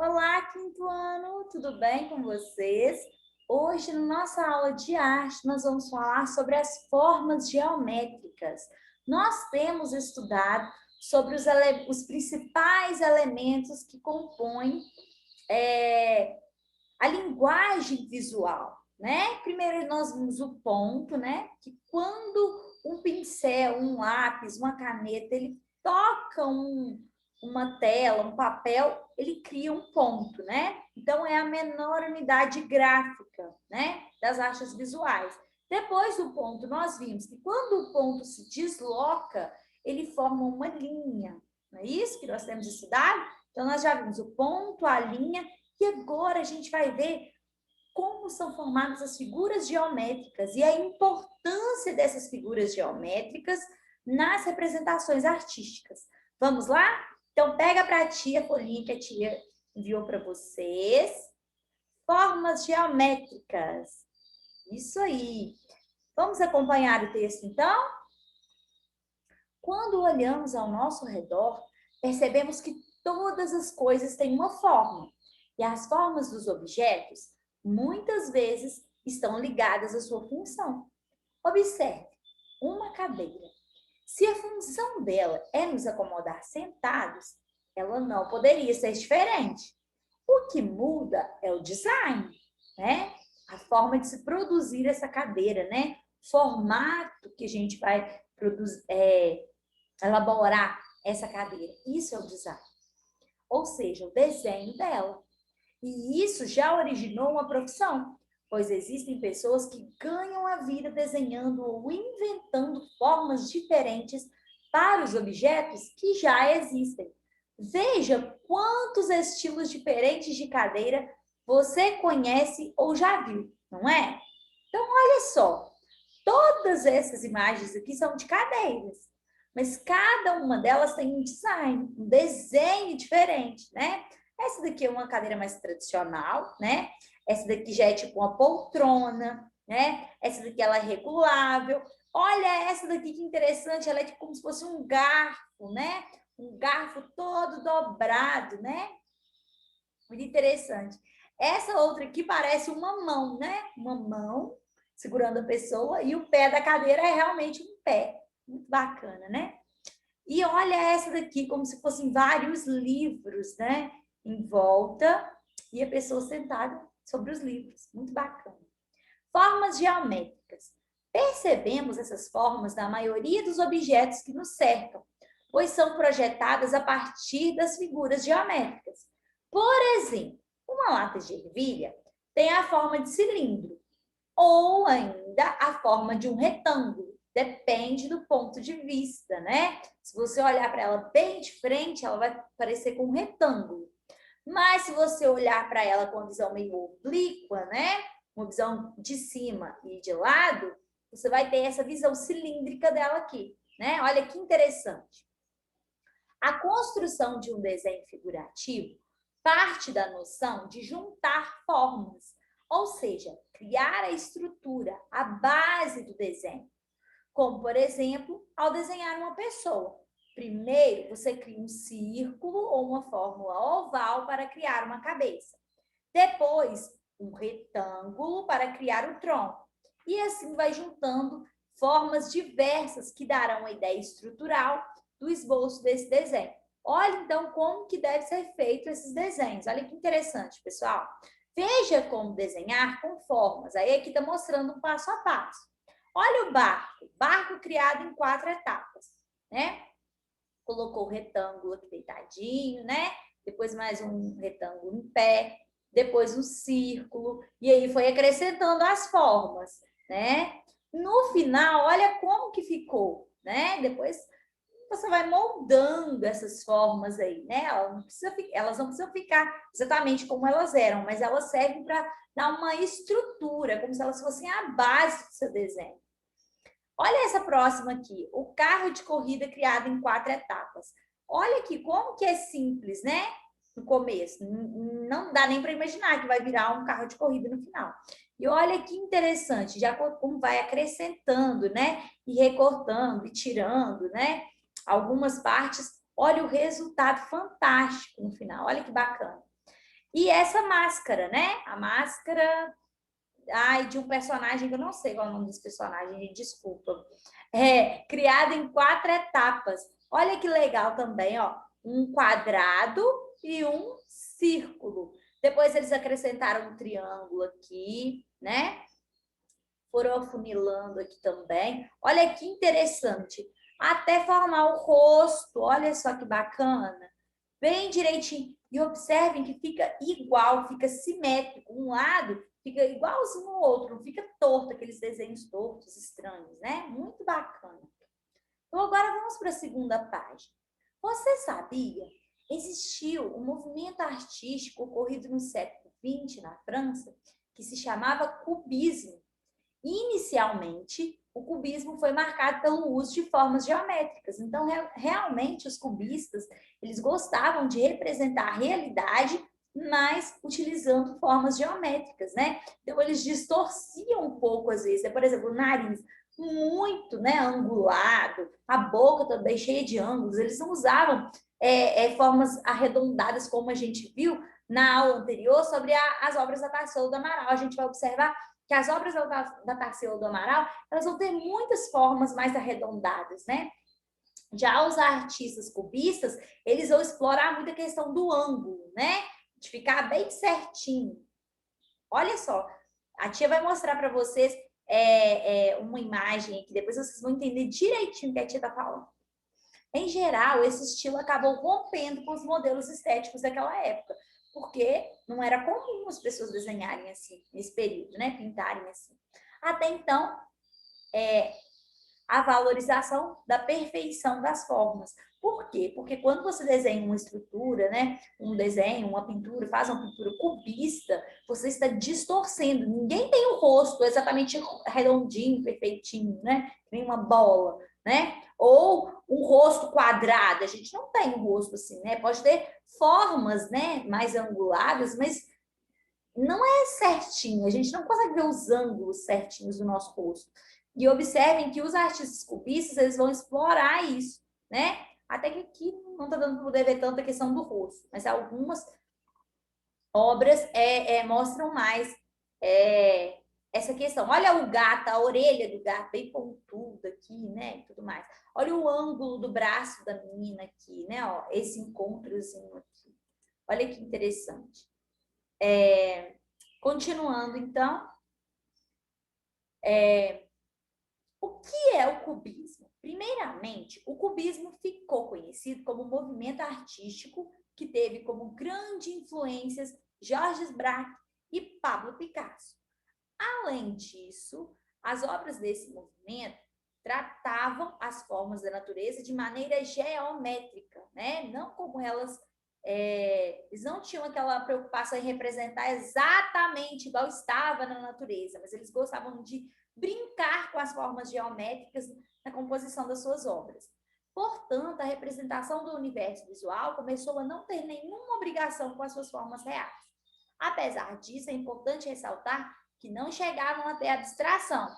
Olá, quinto ano, tudo bem com vocês? Hoje, na nossa aula de arte, nós vamos falar sobre as formas geométricas. Nós temos estudado sobre os principais elementos que compõem a linguagem visual, né? Primeiro, nós vimos o ponto, né? Que quando um pincel, um lápis, uma caneta, ele toca uma tela, um papel, ele cria um ponto, né? Então, é a menor unidade gráfica, né? Das artes visuais. Depois do ponto, nós vimos que quando o ponto se desloca, ele forma uma linha. Não é isso que nós temos estudado? Então, nós já vimos o ponto, a linha, e agora a gente vai ver como são formadas as figuras geométricas e a importância dessas figuras geométricas nas representações artísticas. Vamos lá? Então, pega para a tia a folhinha que a tia enviou para vocês. Formas geométricas. Isso aí. Vamos acompanhar o texto, então? Quando olhamos ao nosso redor, percebemos que todas as coisas têm uma forma. E as formas dos objetos, muitas vezes, estão ligadas à sua função. Observe, uma cadeira. Se a função dela é nos acomodar sentados, ela não poderia ser diferente. O que muda é o design, né? A forma de se produzir essa cadeira, né? Formato que a gente vai elaborar essa cadeira. Isso é o design. Ou seja, o desenho dela. E isso já originou uma profissão, pois existem pessoas que ganham a vida desenhando ou inventando formas diferentes para os objetos que já existem. Veja quantos estilos diferentes de cadeira você conhece ou já viu, não é? Então, olha só, todas essas imagens aqui são de cadeiras, mas cada uma delas tem um design, um desenho diferente, né? Essa daqui é uma cadeira mais tradicional, né? Essa daqui já é tipo uma poltrona, né? Essa daqui ela é regulável. Olha essa daqui que interessante, ela é tipo como se fosse um garfo, né? Um garfo todo dobrado, né? Muito interessante. Essa outra aqui parece uma mão, né? Uma mão segurando a pessoa e o pé da cadeira é realmente um pé. Muito bacana, né? E olha essa daqui, como se fossem vários livros, né? Em volta e a pessoa sentada sobre os livros. Muito bacana. Formas geométricas. Percebemos essas formas na maioria dos objetos que nos cercam, pois são projetadas a partir das figuras geométricas. Por exemplo, uma lata de ervilha tem a forma de cilindro, ou ainda a forma de um retângulo. Depende do ponto de vista, né? Se você olhar para ela bem de frente, ela vai parecer com um retângulo. Mas se você olhar para ela com uma visão meio oblíqua, né? Uma visão de cima e de lado, você vai ter essa visão cilíndrica dela aqui, né? Olha que interessante. A construção de um desenho figurativo parte da noção de juntar formas, ou seja, criar a estrutura, a base do desenho. Como, por exemplo, ao desenhar uma pessoa. Primeiro, você cria um círculo ou uma fórmula oval para criar uma cabeça. Depois, um retângulo para criar o tronco. E assim vai juntando formas diversas que darão a ideia estrutural do esboço desse desenho. Olha, então, como que deve ser feito esses desenhos. Olha que interessante, pessoal. Veja como desenhar com formas. Aí aqui está mostrando um passo a passo. Olha o barco criado em 4 etapas, né? Colocou o retângulo aqui deitadinho, né? Depois mais um retângulo em pé, depois um círculo, e aí foi acrescentando as formas, né? No final, olha como que ficou, né? Depois você vai moldando essas formas aí, né? Elas não precisam ficar exatamente como elas eram, mas elas servem para dar uma estrutura, como se elas fossem a base do seu desenho. Olha essa próxima aqui, o carro de corrida criado em 4 etapas. Olha aqui como que é simples, né? No começo, não dá nem para imaginar que vai virar um carro de corrida no final. E olha que interessante, já como vai acrescentando, né? E recortando e tirando, né? Algumas partes, olha o resultado fantástico no final, olha que bacana. E essa máscara, né? A máscara, ai, de um personagem que eu não sei qual é o nome desse personagem, desculpa. Criado em 4 etapas. Olha que legal também, ó. Um quadrado e um círculo. Depois eles acrescentaram um triângulo aqui, né? Foram afunilando aqui também. Olha que interessante. Até formar o rosto. Olha só que bacana. Bem direitinho. E observem que fica igual, fica simétrico. Um lado fica igualzinho ao outro, não fica torto, aqueles desenhos tortos, estranhos, né? Muito bacana. Então, agora vamos para a segunda página. Você sabia? Existiu um movimento artístico ocorrido no século XX na França que se chamava cubismo. Inicialmente, o cubismo foi marcado pelo uso de formas geométricas. Então, realmente, os cubistas, eles gostavam de representar a realidade, mas utilizando formas geométricas, né? Então, eles distorciam um pouco, às vezes. Por exemplo, o nariz muito, né, angulado, a boca também cheia de ângulos. Eles não usavam formas arredondadas, como a gente viu na aula anterior sobre as obras da Tarsila do Amaral. A gente vai observar que as obras da Tarsila do Amaral, elas vão ter muitas formas mais arredondadas, né? Já os artistas cubistas, eles vão explorar muito a questão do ângulo, né? De ficar bem certinho. Olha só, a tia vai mostrar para vocês uma imagem aqui, depois vocês vão entender direitinho o que a tia está falando. Em geral, esse estilo acabou rompendo com os modelos estéticos daquela época, porque não era comum as pessoas desenharem assim, nesse período, né? Pintarem assim. Até então, a valorização da perfeição das formas. Por quê? Porque quando você desenha uma estrutura, né, um desenho, uma pintura, faz uma pintura cubista, você está distorcendo. Ninguém tem o rosto exatamente redondinho, perfeitinho, né? Nem uma bola, né? Ou um rosto quadrado. A gente não tem um rosto assim, né? Pode ter formas, né, mais anguladas, mas não é certinho. A gente não consegue ver os ângulos certinhos do nosso rosto. E observem que os artistas cubistas, eles vão explorar isso, né? Até que aqui não está dando para poder ver tanta questão do rosto, mas algumas obras mostram mais essa questão. Olha o gato, a orelha do gato bem pontuda aqui, né? E tudo mais. Olha o ângulo do braço da menina aqui, né? Ó, esse encontrozinho aqui. Olha que interessante. Continuando, então. O que é o cubismo? Primeiramente, o cubismo ficou conhecido como um movimento artístico que teve como grande influências Georges Braque e Pablo Picasso. Além disso, as obras desse movimento tratavam as formas da natureza de maneira geométrica, né? Não como eles não tinham aquela preocupação em representar exatamente igual estava na natureza, mas eles gostavam de brincar com as formas geométricas na composição das suas obras. Portanto, a representação do universo visual começou a não ter nenhuma obrigação com as suas formas reais. Apesar disso, é importante ressaltar que não chegavam a ter abstração.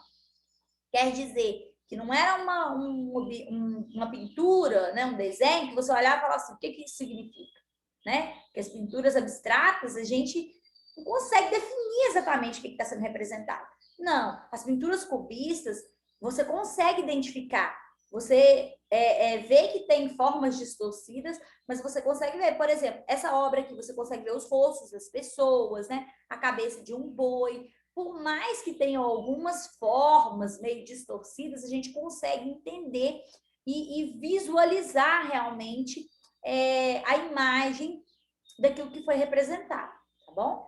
Quer dizer, que não era uma pintura, né, um desenho, que você olhava e falava assim, o que isso significa? Né? Porque as pinturas abstratas, a gente não consegue definir exatamente o que está sendo representado. Não, as pinturas cubistas, você consegue identificar. Você vê que tem formas distorcidas, mas você consegue ver, por exemplo, essa obra aqui, você consegue ver os rostos das pessoas, né? A cabeça de um boi. Por mais que tenham algumas formas meio distorcidas, a gente consegue entender e visualizar realmente a imagem daquilo que foi representado, tá bom?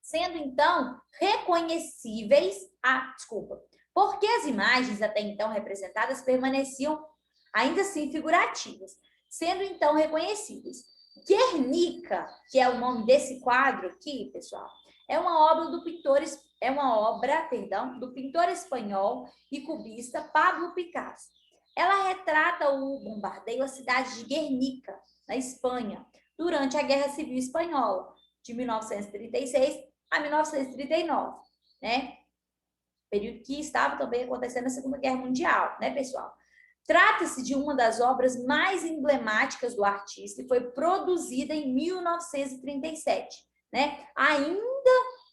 Sendo, então, reconhecíveis, porque as imagens até então representadas permaneciam ainda assim figurativas, sendo então reconhecíveis. Guernica, que é o nome desse quadro aqui, pessoal, é uma obra do pintor espanhol e cubista Pablo Picasso. Ela retrata o bombardeio à cidade de Guernica, na Espanha, durante a Guerra Civil Espanhola, de 1936 a 1939, né? Período que estava também acontecendo a Segunda Guerra Mundial, né, pessoal? Trata-se de uma das obras mais emblemáticas do artista e foi produzida em 1937, né? Ainda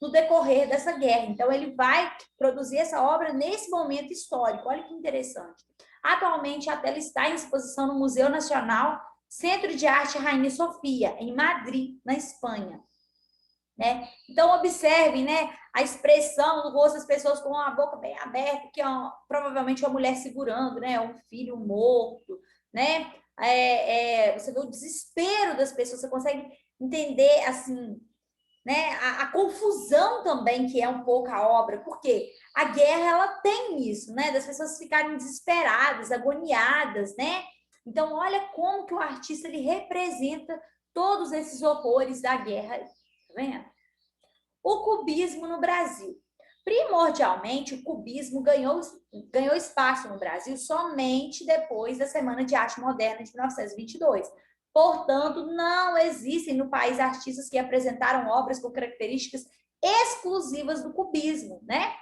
no decorrer dessa guerra. Então, ele vai produzir essa obra nesse momento histórico. Olha que interessante. Atualmente, a tela está em exposição no Museu Nacional Centro de Arte Rainha Sofia, em Madrid, na Espanha. Né? Então, observem, né, a expressão no rosto das pessoas com a boca bem aberta, que é provavelmente uma mulher segurando, né, um filho morto, né? Você vê o desespero das pessoas, você consegue entender, assim, né, a confusão também que é um pouco a obra, porque a guerra, ela tem isso, né, das pessoas ficarem desesperadas, agoniadas, né? Então, olha como que o artista, ele representa todos esses horrores da guerra, tá vendo? O cubismo no Brasil. Primordialmente, o cubismo ganhou espaço no Brasil somente depois da Semana de Arte Moderna de 1922. Portanto, não existem no país artistas que apresentaram obras com características exclusivas do cubismo, né?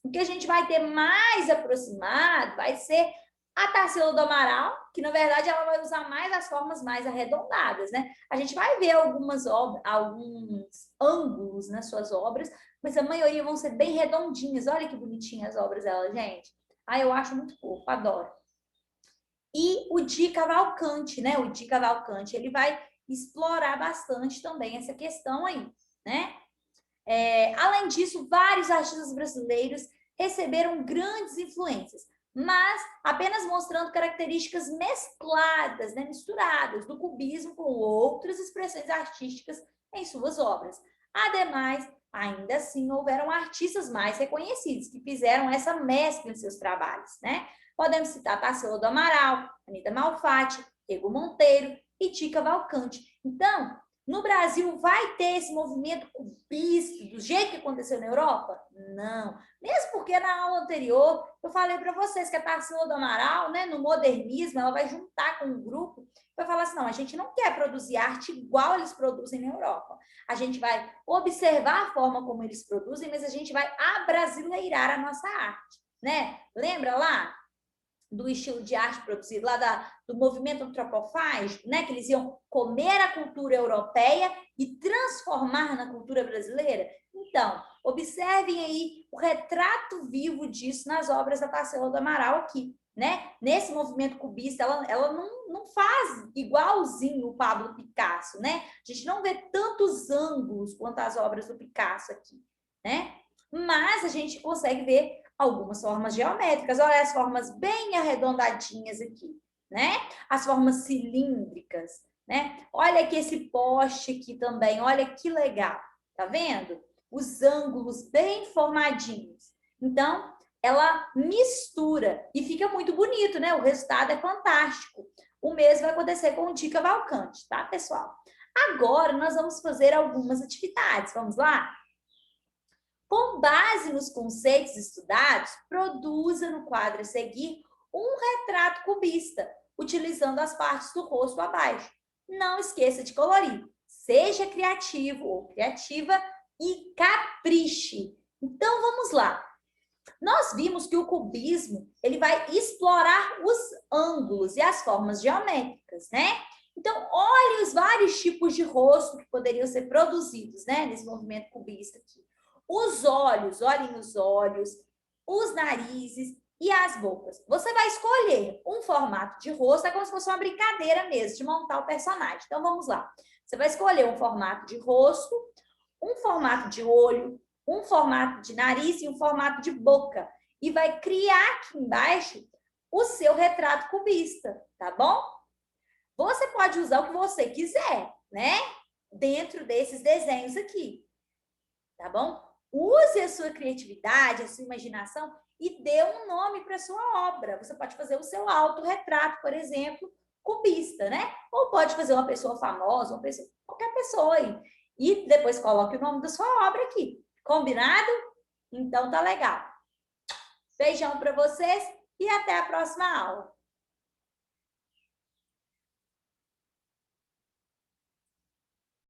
O que a gente vai ter mais aproximado vai ser a Tarsila do Amaral, que na verdade ela vai usar mais as formas mais arredondadas, né? A gente vai ver alguns ângulos nas suas obras, mas a maioria vão ser bem redondinhas. Olha que bonitinhas as obras dela, gente. Eu acho muito fofo, adoro. E o Di Cavalcanti, né? O Di Cavalcanti, ele vai explorar bastante também essa questão aí, né? Além disso, vários artistas brasileiros receberam grandes influências, mas apenas mostrando características mescladas, né, misturadas do cubismo com outras expressões artísticas em suas obras. Ademais, ainda assim, houveram artistas mais reconhecidos que fizeram essa mescla em seus trabalhos, né? Podemos citar Tarsila do Amaral, Anita Malfatti, Rego Monteiro e Di Cavalcanti. Então, no Brasil vai ter esse movimento cubista do jeito que aconteceu na Europa? Não. Mesmo porque na aula anterior eu falei para vocês que a Tarsila do Amaral, né, no modernismo, ela vai juntar com um grupo para falar assim, não, a gente não quer produzir arte igual eles produzem na Europa. A gente vai observar a forma como eles produzem, mas a gente vai abrasileirar a nossa arte, né? Lembra lá do estilo de arte produzido lá do movimento antropofágico, né? Que eles iam comer a cultura europeia e transformar na cultura brasileira? Então, observem aí o retrato vivo disso nas obras da Tarsila do Amaral aqui, né? Nesse movimento cubista, ela não faz igualzinho o Pablo Picasso, né? A gente não vê tantos ângulos quanto as obras do Picasso aqui, né? Mas a gente consegue ver algumas formas geométricas. Olha as formas bem arredondadinhas aqui, né? As formas cilíndricas, né? Olha aqui esse poste aqui também, olha que legal, tá vendo? Os ângulos bem formadinhos. Então, ela mistura e fica muito bonito, né? O resultado é fantástico. O mesmo vai acontecer com o Di Cavalcanti, tá, pessoal? Agora, nós vamos fazer algumas atividades. Vamos lá? Com base nos conceitos estudados, produza no quadro a seguir um retrato cubista, utilizando as partes do rosto abaixo. Não esqueça de colorir. Seja criativo ou criativa e capriche. Então, vamos lá. Nós vimos que o cubismo, ele vai explorar os ângulos e as formas geométricas, né? Então, olhe os vários tipos de rosto que poderiam ser produzidos, né, nesse movimento cubista aqui. Os olhos, olhem os olhos, os narizes e as bocas. Você vai escolher um formato de rosto, é como se fosse uma brincadeira mesmo, de montar o personagem. Então, vamos lá. Você vai escolher um formato de rosto, um formato de olho, um formato de nariz e um formato de boca. E vai criar aqui embaixo o seu retrato cubista, tá bom? Você pode usar o que você quiser, né? Dentro desses desenhos aqui, tá bom? Use a sua criatividade, a sua imaginação e dê um nome para a sua obra. Você pode fazer o seu autorretrato, por exemplo, cubista, né? Ou pode fazer uma pessoa famosa, uma pessoa, qualquer pessoa aí. E depois coloque o nome da sua obra aqui. Combinado? Então tá legal. Beijão para vocês e até a próxima aula.